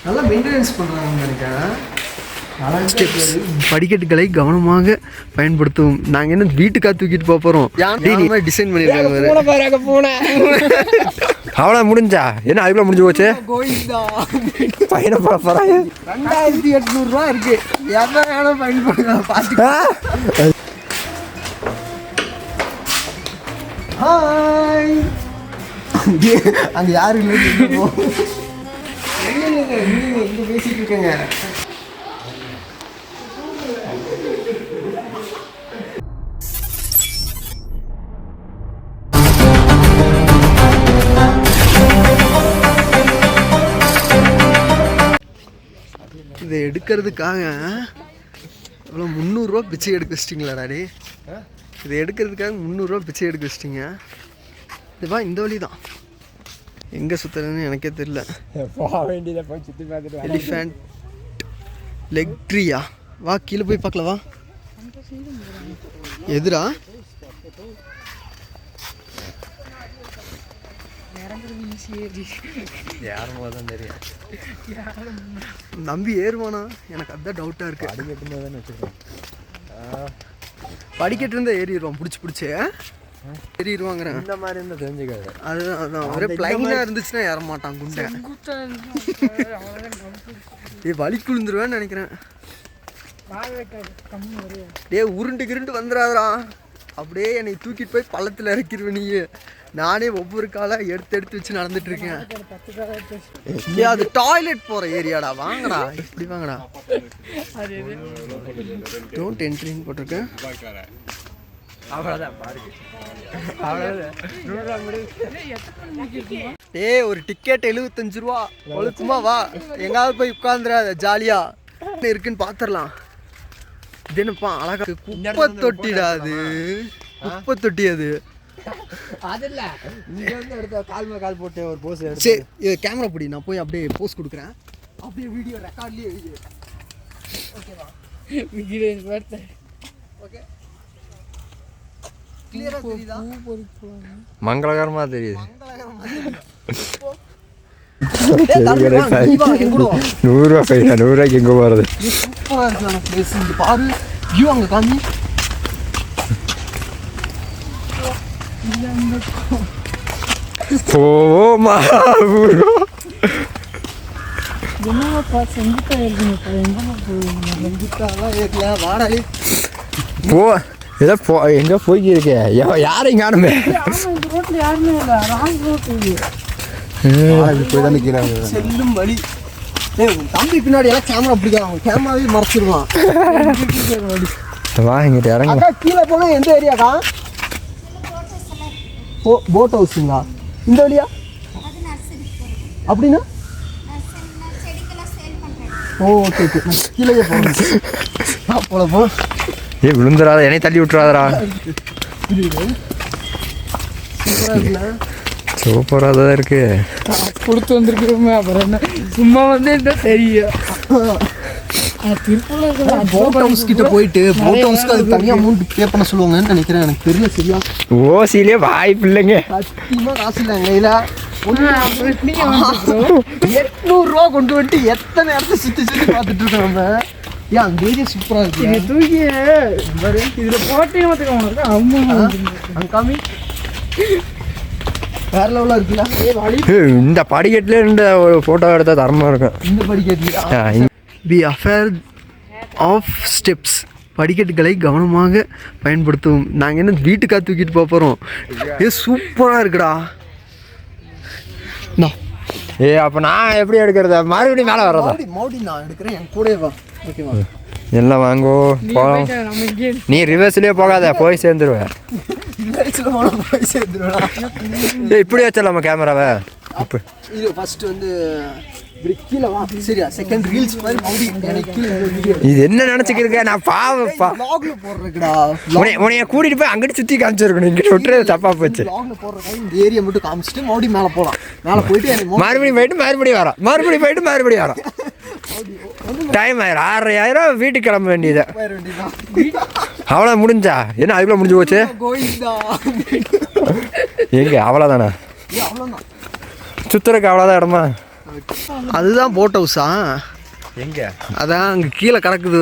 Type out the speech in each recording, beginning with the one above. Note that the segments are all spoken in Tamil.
நல்லா மெயின்டெனன்ஸ் பண்ணுறாங்க நினைக்கிறேன். படிக்கட்டுகளை கவனமாக பயன்படுத்துவோம். நாங்கள் என்ன வீட்டுக்காக தூக்கிட்டு போக போகிறோம். டிசைன் பண்ணியிருக்காங்க. அவ்வளோ முடிஞ்சா என்ன அதுக்குள்ள முடிஞ்சு போச்சு. பையனை போட போகிறாங்க. 2800 ரூபா இருக்கு. எவ்வளோ பயன்படுத்தலாம் பார்த்துக்கா. ஹாய், அங்கே யாரும் இல்லை. இங்கே பேசிட்டு இருக்கேங்க. இதை எடுக்கிறதுக்காக இவ்வளோ 300 ரூபா பிச்சை எடுக்க வச்சிட்டிங்களா டாடி? இதை எடுக்கிறதுக்காக 300 ரூபா பிச்சை எடுக்க வச்சிட்டிங்க. இதுவா இந்த வழி தான். எங்கே சுற்றுறதுன்னு எனக்கே தெரியல. எலிஃபேண்ட் லெக் ட்ரீயா? வா கீழே போய் பார்க்கலாம். வா எதுரா? நம்பி ஏறுவானா? எனக்கு அதுதான் டவுட்டாக இருக்கு. படிக்கட்டு இருந்தால் ஏறிடுவான். பிடிச்சி ஏறிடுவாங்கிறேன். இந்த மாதிரி இருந்தால் தெரிஞ்சுக்காது. அதுதான் ஒரே பிளைனாக இருந்துச்சுன்னா ஏற மாட்டான். குண்டை வலி குளிந்துருவேன்னு நினைக்கிறேன். உருண்டு வந்துடாதா? அப்படியே என்னை தூக்கிட்டு போய் பள்ளத்தில் இறக்கிடுவேன். நீ நானே ஒவ்வொரு காலை எடுத்து வச்சு நடந்துட்டு இருக்கேன். அது டாய்லெட் போற ஏரியாடா. வாங்கடா, இப்படி வாங்கடா. டோன்ட் என்ட்ரிங் போட்டிருக்கேன். ஒரு டிக்கெட் 75 ரூபா. ஒழுக்குமா வா, எங்காவது போய் உட்காந்துடாத. ஜாலியா இருக்குன்னு பாத்துடலாம். இது என்னப்பா அழகா குப்பை தொட்டிடாது. குப்பை தொட்டி அது. கால் போட்டு ஒரு போஸ். சரி, இது கேமரா பிடி. நான் போய் அப்படியே போஸ் கொடுக்குறேன். அப்படியே வீடியோ ரெக்கார்ட்லயே எழுதி. ஓகேவா? ஓகே, கிளியரா தெரியுதா? மங்களகரமா தெரியுது. 100 ரூபா பையன். 100 ரூபாய்க்கு எங்கே போகிறது? சூப்பராக இருக்கு பிளேஸ். இங்கே பாரு, வியூ அங்கே காமி. போமா போ. ஏதோ எங்கே போய்க்கிருக்கே? யாரையும் காணுமே. செல்லும் வழி. தம்பி பின்னாடி எல்லாம் கேமரா பிடிக்கலாம். கேமராவே மறைச்சிருவான். வா இங்கிட்ட இறங்க. கீழே போனா எந்த ஏரியாக்கா? போட் ஹவுஸுங்களா? இந்த வழியா? அப்படின்னா ஓகே ஓகே. கீழே போகணும். போ. விழுந்துடாத, என்னை தள்ளி விட்டுறாதரா. சூப்பராக தான் இருக்கு. கொடுத்து வந்துருக்குறோமே. அப்புறம் என்ன, சும்மா வந்து என்ன தெரியும். போட் ஹவுஸ் கிட்ட போயிட்டு போட் ஹவுஸ்க்கு அது தனியாக அமௌண்ட் பே பண்ண சொல்லுவாங்கன்னு நினைக்கிறேன். எனக்கு தெரியல சரியா. ஓசிலே வாய்ப்பு இல்லைங்க. சத்தியமாக காசு இல்லைங்க. இல்லை 800 ரூபா கொண்டு வந்துட்டு எத்தனை இடத்த சுற்றி பார்த்துட்டு இருக்கோம் நம்ம. ஏன் அந்த ஏரியா சூப்பராக இருக்கு. தூக்கி இதில் போட்டே பார்த்துக்கோங்க. அங்கே காமி வேற லெவலாக இருக்குல்ல. இந்த படிக்கட்டுல இருந்து ஒரு ஃபோட்டோ எடுத்தால் தரமாக இருக்கும். இந்த படிக்கட்டு தி அஃபேர் ஆஃப் ஸ்டெப்ஸ். படிக்கட்டுகளை கவனமாக பயன்படுத்துவோம். நாங்கள் என்ன வீட்டுக்காக தூக்கிட்டு போக போகிறோம். சூப்பராக இருக்குடா. அப்போ நான் எப்படி எடுக்கிறத? மறுபடியும் மேலே வர்றதா? மறுபடியும் நான் எடுக்கிறேன். என் கூட வா. ஓகேவா? எல்லாம் வாங்கோ போகலாம். நீ ரிவர்ஸ்லேயே போகாத, போய் சேர்ந்துருவேன். இப்படி வச்சிடலாமா கேமராவை? இப்போ இது ஃபர்ஸ்ட் வந்து கீழே வா. சரியா? செகண்ட் ரீல்ஸ் மாதிரி மறுபடியும். இது என்ன நினச்சிக்கிருக்க? நான் பாவப்பா போடுறதுக்குடா. உனைய கூட்டிகிட்டு போய் அங்கிட்டு சுற்றி காமிச்சிருக்கணும். இங்கிட்ட விட்டுறது தப்பாக போச்சு. போடுறதுக்காக இந்த ஏரியா மட்டும் காமிச்சிட்டு மறுபடியும் மேலே போகலாம். மேலே போயிட்டு மறுபடியும் போயிட்டு மறுபடியும் வரோம். மறுபடியும் போயிட்டு மறுபடியும் வரோம். டைம் ஆயிரும். 6:30 வீட்டுக்கு கிளம்ப வேண்டியது. அவ்வளோ முடிஞ்சா என்ன அதுக்குள்ள முடிஞ்சு போச்சு. எங்க அவ்வளோதானா? சுற்றுறக்கு அவ்வளோதான் இடமா? அதுதான் போட் ஹவுஸா? எங்க? அதான் அங்கே கீழே கிடக்குது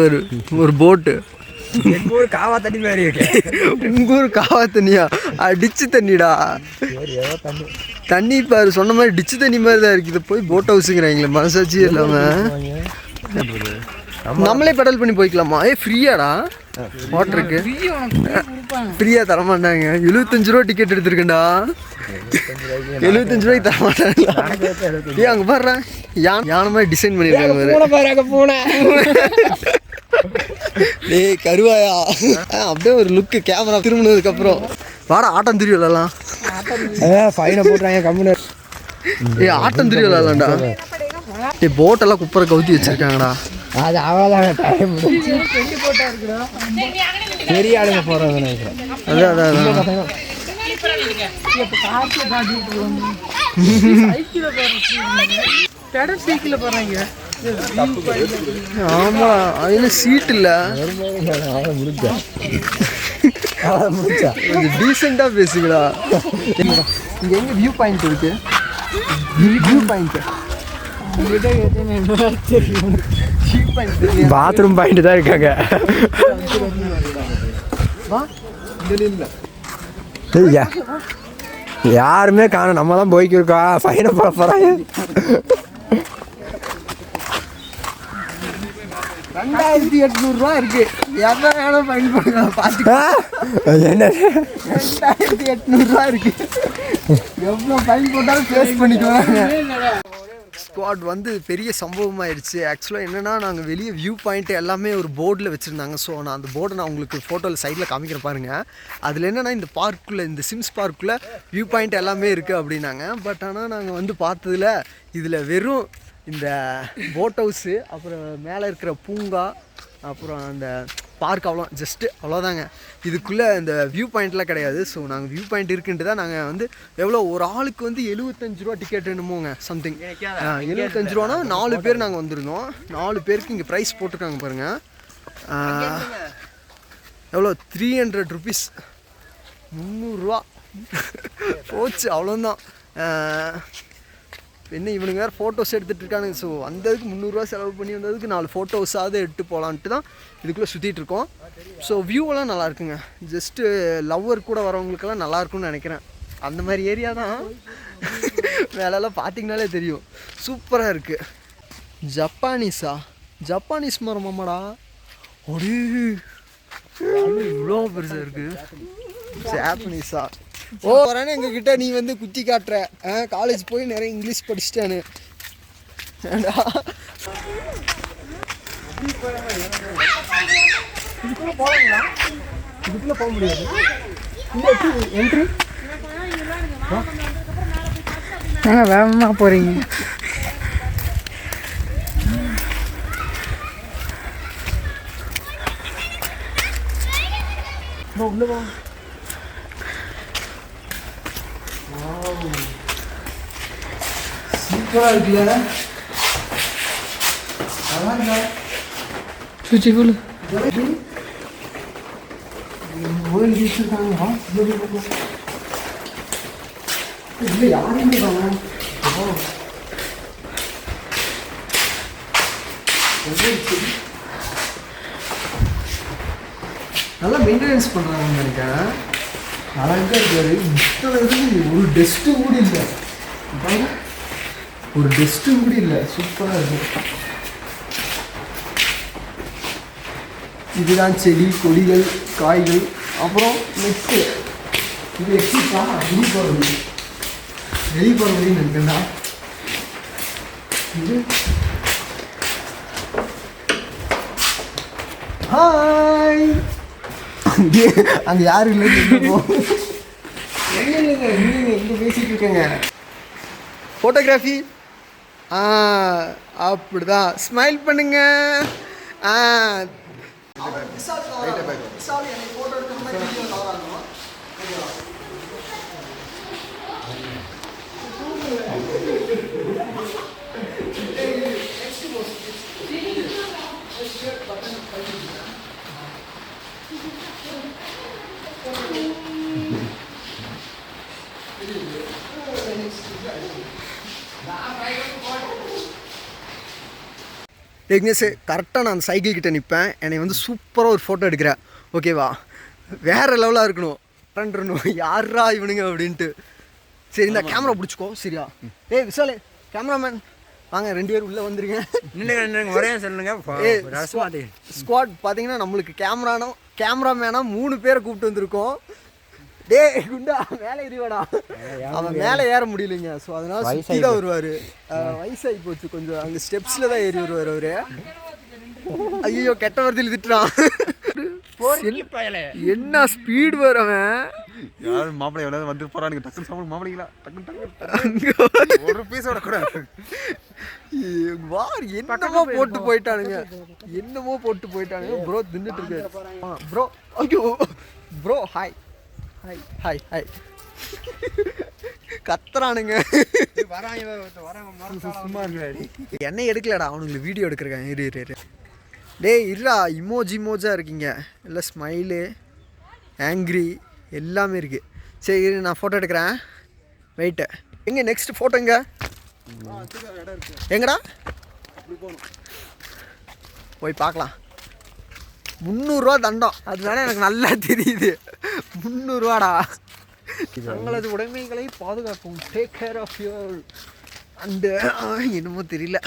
ஒரு போட்டு. எங்க ஊர் காவா தண்ணி மாதிரி இருக்கு. உங்க ஊர் காவா தண்ணியா? டிச்சு தண்ணிடா. தண்ணி பாரு சொன்ன மாதிரி டிச்சு தண்ணி மாதிரி தான் இருக்குது. போய் போட் ஹவுஸுங்கிறாங்களே மனசாட்சியே இல்லாமல். நம்மளே பெடல் பண்ணி போய்க்கலாமா? ஃப்ரீயாடா வாட்டருக்கு? ஃப்ரீயாக தரமாட்டாங்க. 75 ரூபா டிக்கெட் எடுத்துருக்கேன்டா. 75 ரூபாய்க்கு தரமாட்டாங்களா? ஏன் அங்கே பாடுறேன் யானை மாதிரி டிசைன் பண்ணியிருக்காங்க. டேய் கருவாயா, அப்படியே ஒரு லுக்கு கேமரா திரும்பினதுக்கப்புறம். வாடா ஆட்டம் திரி விளாட்லாம். ஃபைனை போட்டுறாங்க கம்முன்னு. ஆட்டம் திரி விளாட்லாம்டா. போட்டெல்லாம் குப்பரை கவுத்தி வச்சிருக்காங்கடா. அது அவ்வளோதான் டைம். பெரிய ஆளுங்க போகிறவங்க நினைக்கிறேன். அதான் ஆமா, அது சீட் இல்ல. முடிச்சா கொஞ்சம் டீசெண்டா பேசுங்கடா. இங்க எங்க வியூ பாயிண்ட் இருக்கு? வியூ பாயிண்ட் பாத்ரூம் பாயிண்ட் தான் இருக்காங்க. யாருமே காணும். நம்ம தான் போய்க்கிருக்கா. ஃபைனை போட போறாங்க. 2800 ரூபா இருக்கு. எவ்வளோ ஃபைன் பண்ணுங்க பாத்துக்கோ. என்ன 2800 ரூபா இருக்கு. எவ்வளோ ஃபைன் போட்டாலும் ஃபேஸ் பண்ணிக்குவாங்க. ஸ்குவாட் வந்து பெரிய சம்பவமாகிடுச்சு. ஆக்சுவலாக என்னென்னா, நாங்கள் வெளியே வியூ பாயிண்ட்டு எல்லாமே ஒரு போர்டில் வச்சுருந்தாங்க. ஸோ நான் அந்த போர்டை நான் உங்களுக்கு ஃபோட்டோவில் சைடில் காமிக்கிற பாருங்கள். அதில் என்னென்னா, இந்த பார்க்குள்ளே, இந்த சிம்ஸ் பார்க்குள்ளே வியூ பாயிண்ட் எல்லாமே இருக்குது அப்படின்னாங்க. பட் ஆனால் நாங்கள் வந்து பார்த்ததில் இதில் வெறும் இந்த போட் ஹவுஸு, அப்புறம் மேலே இருக்கிற பூங்கா, அப்புறம் அந்த பார்க், ஜஸ்ட்டு அவ்வளோதாங்க. இதுக்குள்ளே இந்த வியூ பாயிண்ட்லாம் கிடையாது. ஸோ நாங்கள் வியூ பாயிண்ட் இருக்குன்ட்டு தான் நாங்கள் வந்து எவ்வளோ ஒரு ஆளுக்கு வந்து 75 ரூபா டிக்கெட் என்னமோங்க சம்திங். 75 ரூபானா 4 பேர் நாங்கள் வந்திருந்தோம். 4 பேருக்கு இங்கே ப்ரைஸ் போட்டிருக்காங்க பாருங்கள். எவ்வளோ 300 ருபீஸ், 300 ரூபா போச்சு. அவ்வளோதான். என்ன இவனுங்க வேறு ஃபோட்டோஸ் எடுத்துகிட்டு இருக்கானுங்க. ஸோ வந்ததுக்கு 300 ரூபா செலவு பண்ணி வந்ததுக்கு 4 ஃபோட்டோஸாவது எடுத்து போகலான்ட்டு தான் இதுக்குள்ளே சுற்றிட்டு இருக்கோம். ஸோ வியூவெல்லாம் நல்லா இருக்குங்க. ஜஸ்ட்டு லவ்வர் கூட வரவங்களுக்கெல்லாம் நல்லாயிருக்கும்னு நினைக்கிறேன். அந்த மாதிரி ஏரியா தான். வேலையெல்லாம் பார்த்தீங்கனாலே தெரியும். சூப்பராக இருக்குது. ஜப்பானீஸ் மரமாமாடா. ஒரே இவ்வளோ பெருசாக இருக்குது. ஜாப்பனீஸா? ஓ வரேன்னு எங்ககிட்ட நீ வந்து குத்தி காட்டுற. காலேஜ் போய் நிறைய இங்கிலீஷ் படிச்சுட்டானு. இதுக்குள்ள போக முடியாது. என்ட்ரி வேகமாக போகிறீங்க. உள்ள வா. சூப்பராக இருக்குல்ல? நல்லா சுச்சி ஃபுல் ஓய்வு வச்சுருக்காங்க. இல்லை யாருமே வாங்க. நல்லா மெயின்டெனன்ஸ் பண்ணுறாங்கன்னு நினைக்கிறேன். அழகாக இருக்காரு. இத்தனை இதுக்கு ஒரு டெஸ்ட்டு கூட இல்லை. ஒரு டெஸ்ட்டு கூட இல்லை. சூப்பராக இருக்கும். இதுதான் செடி, கொடிகள், காய்கள். அப்புறம் நெக்ஸ்ட்டு இது எக்ஸிட்டா வெளியே போகிற வழி நினைக்கிறா. இது ஹாய். அங்கே யாரும் இல்லை. இல்லைங்க இங்கே பேசிகிட்டு இருக்கேங்க. ஃபோட்டோகிராஃபி அப்படிதான். ஸ்மைல் பண்ணுங்க. விக்னேஷ் கரெக்டாக நான் அந்த சைக்கிள் கிட்டே நிற்பேன், என்னை வந்து சூப்பராக ஒரு ஃபோட்டோ எடுக்கிறேன், ஓகேவா? வேறு லெவலாக இருக்கணும், ஃப்ரெண்ட் யாரா இவனுங்க அப்படின்ட்டு. சரி இந்த கேமரா பிடிச்சிக்கோ, சரியா? ஏய் விஷாலே கேமராமேன் வாங்க, 2 பேர் உள்ளே வந்துருங்க. ஒரே சொல்லுங்க. ஸ்குவாட் பார்த்தீங்கன்னா நம்மளுக்கு கேமராமேனாக 3 பேரை கூப்பிட்டு வந்திருக்கோம். டே குண்டா மேலே ஏறிவாடா, அவன் மேலே ஏற முடியலைங்க. ஸோ அதனால சுற்றி தான் வருவார். வயசாகி போச்சு கொஞ்சம், அங்கே ஸ்டெப்ஸில் தான் ஏறி வருவார் அவரு. ஐயோ கெட்ட வார்த்தையில் திட்டுறான். என்ன ஸ்பீடு வரவன். யாரும் மாப்பிள்ளை எவ்வளோ வந்து போறானுங்க, டக்குன்னு சாப்பிட மாப்பிள்ளைங்களா டக்குன்னு ஒரு பீஸ் விடக்கூடாது. என்னமோ போட்டு போயிட்டானுங்க, என்னமோ போட்டு போயிட்டானுங்க. ப்ரோ தின்னுட்டு இருக்காரு. ப்ரோ ஐயோ bro hi hi hi hi கத்துறானுங்க. சும்மா இருக்காடி. என்ன எடுக்கலடா, அவனுங்களுக்கு வீடியோ எடுக்கிறேன். இரு டேய் இருடா, இமோஜாக இருக்கீங்க இல்லை, ஸ்மைலு ஆங்க்ரி எல்லாமே இருக்குது. சரி இரு நான் ஃபோட்டோ எடுக்கிறேன், வெயிட்டு. எங்கே நெக்ஸ்ட் ஃபோட்டோ எங்கடா போய் பார்க்கலாம். 300 ரூபா தண்டம், அது வேணா எனக்கு நல்லா தெரியுது. 300 ரூபாடா. தங்களது உடைமைகளை பாதுகாக்கும், டேக் கேர் ஆஃப் யுவர் அந்த என்னமோ தெரியல.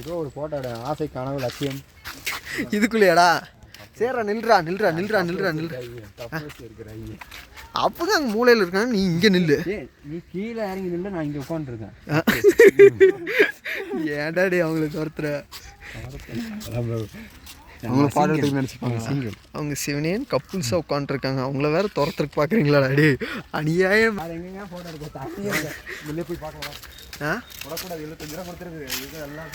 ஏதோ ஒரு ஃபோட்டோட ஆசை கனவு லட்சியம் இதுக்குள்ளேடா. சரிடா நில்றா. அப்போதான் அங்கே மூலையில் இருக்காங்க, நீ இங்கே நில்லு. நீ கீழே இறங்கி நின்று, நான் இங்கே உட்காந்துருக்கேன். ஏடாடி அவங்களுக்கு ஒருத்தர் அவங்க சிவனேன் கப்புள்ஸாக உட்காந்துருக்காங்க, அவங்கள வேற துரத்துருக்கு பார்க்குறீங்களா டாடி? அநியாயம். எங்கெங்க ஃபோட்டோ எடுக்க வெளியே போய் பார்க்கலாம். விடக்கூடாது, 75 ரூபா கொடுத்துருக்கு. இது எல்லாம்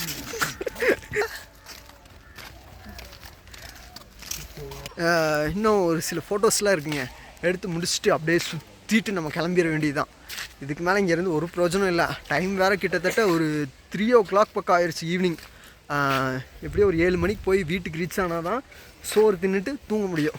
இன்னும் ஒரு சில ஃபோட்டோஸ்லாம் இருக்குங்க, எடுத்து முடிச்சுட்டு அப்படியே சுற்றிட்டு நம்ம கிளம்பிட வேண்டியதுதான். இதுக்கு மேலே இங்கேருந்து ஒரு பிரயோஜனம் இல்லை. டைம் வேறு கிட்டத்தட்ட ஒரு 3 o'clock பக்கம் ஆயிடுச்சு ஈவினிங். எப்படியும் ஒரு 7 மணிக்கு போய் வீட்டுக்கு ரீச் ஆனால் தான் சோறு தின்னுட்டு தூங்க முடியும்.